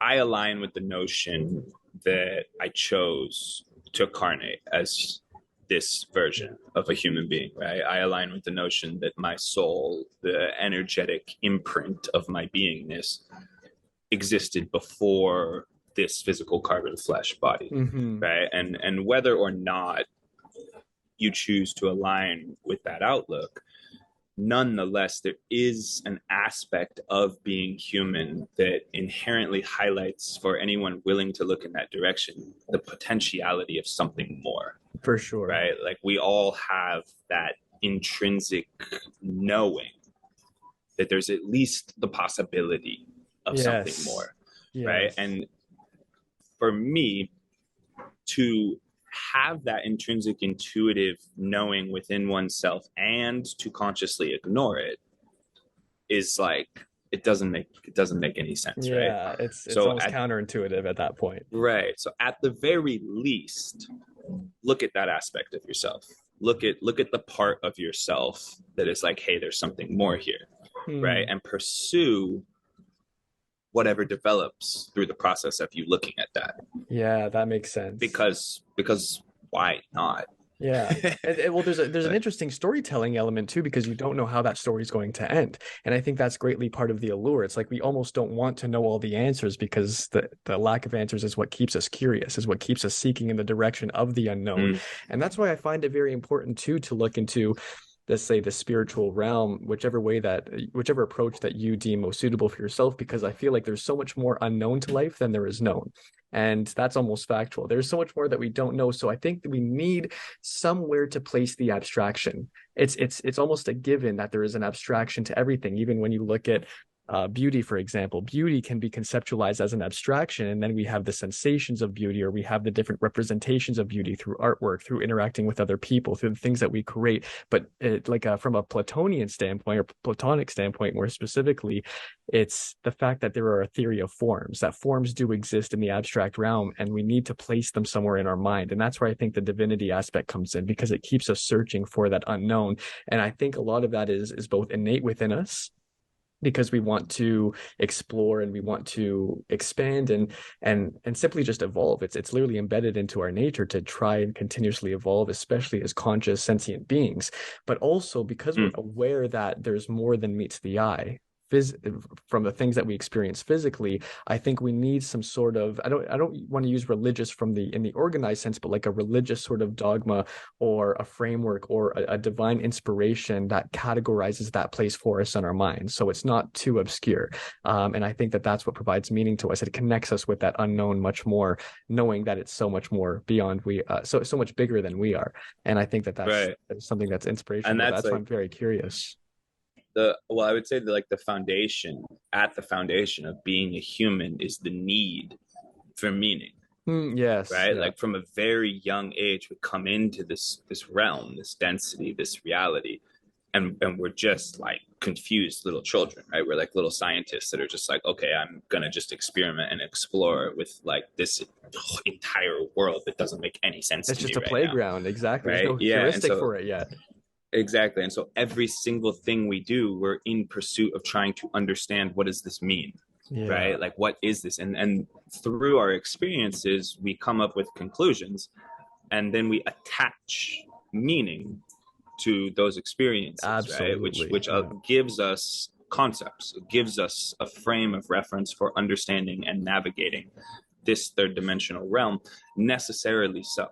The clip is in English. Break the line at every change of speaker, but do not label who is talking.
I align with the notion that I chose to incarnate as this version of a human being, right? I align with the notion that my soul, the energetic imprint of my beingness, existed before this physical carbon flesh body,
Hmm.
right? And whether or not you choose to align with that outlook, nonetheless, there is an aspect of being human that inherently highlights, for anyone willing to look in that direction, the potentiality of something more,
For sure.
right? Like we all have that intrinsic knowing that there's at least the possibility of something
Yes.
more, right?
Yes.
And for me, to have that intrinsic intuitive knowing within oneself and to consciously ignore it is like it doesn't make any sense, right?
Yeah, it's
So
almost
at
counterintuitive at that point.
right, so at the very least, look at that aspect of yourself. Look at the part of yourself that is like, hey, there's something more here, right?
Hmm.
And pursue whatever develops through the process of you looking at that,
Yeah, that makes sense.
because why not?
Yeah. Well, there's an interesting storytelling element too, because you don't know how that story is going to end. And I think that's greatly part of the allure. It's like we almost don't want to know all the answers because the lack of answers is what keeps us curious, is what keeps us seeking in the direction of the unknown.
Mm,
And that's why I find it very important too to look into, let's say, the spiritual realm, whichever approach that you deem most suitable for yourself, because I feel like there's so much more unknown to life than there is known. And that's almost factual. There's so much more that we don't know. So I think that we need somewhere to place the abstraction. It's almost a given that there is an abstraction to everything. Even when you look at beauty, for example, beauty can be conceptualized as an abstraction, and then we have the sensations of beauty, or we have the different representations of beauty through artwork, through interacting with other people, through the things that we create. But from a Platonian standpoint, or Platonic standpoint more specifically, it's the fact that there are a theory of forms, that forms do exist in the abstract realm, and we need to place them somewhere in our mind. And that's where I think the divinity aspect comes in, because it keeps us searching for that unknown. And I think a lot of that is both innate within us, because we want to explore and we want to expand and simply just evolve. It's literally embedded into our nature to try and continuously evolve, especially as conscious sentient beings. But also because we're
mm,
aware that there's more than meets the eye, phys- from the things that we experience physically. I think we need some sort of, I don't want to use religious from the in the organized sense, but like a religious sort of dogma or a framework or a divine inspiration that categorizes that place for us in our minds, so it's not too obscure. And I think that that's what provides meaning to us. It connects us with that unknown much more, knowing that it's so much more beyond so much bigger than we are. And I think that
right.
that's something that's
And
inspirational.
that's
That's why
like
I'm very curious.
I would say that like the foundation of being a human is the need for meaning,
Yes,
right?
yeah.
Like from a very young age, we come into this realm, this density, this reality, and we're just like confused little children, right? We're like little scientists that are just like, okay, I'm gonna just experiment and explore with like this entire world that doesn't make any sense
It's
to me
just a
right now,
playground. Exactly. There's
right?
no
Yeah, and
heuristic
so
for it yet.
exactly, and so every single thing we do, we're in pursuit of trying to understand, what does this mean,
Yeah,
right? Like what is this? And through our experiences, we come up with conclusions, and then we attach meaning to those experiences, right? which
absolutely.
which
Yeah.
gives us concepts, it gives us a frame of reference for understanding and navigating this third dimensional realm, necessarily so,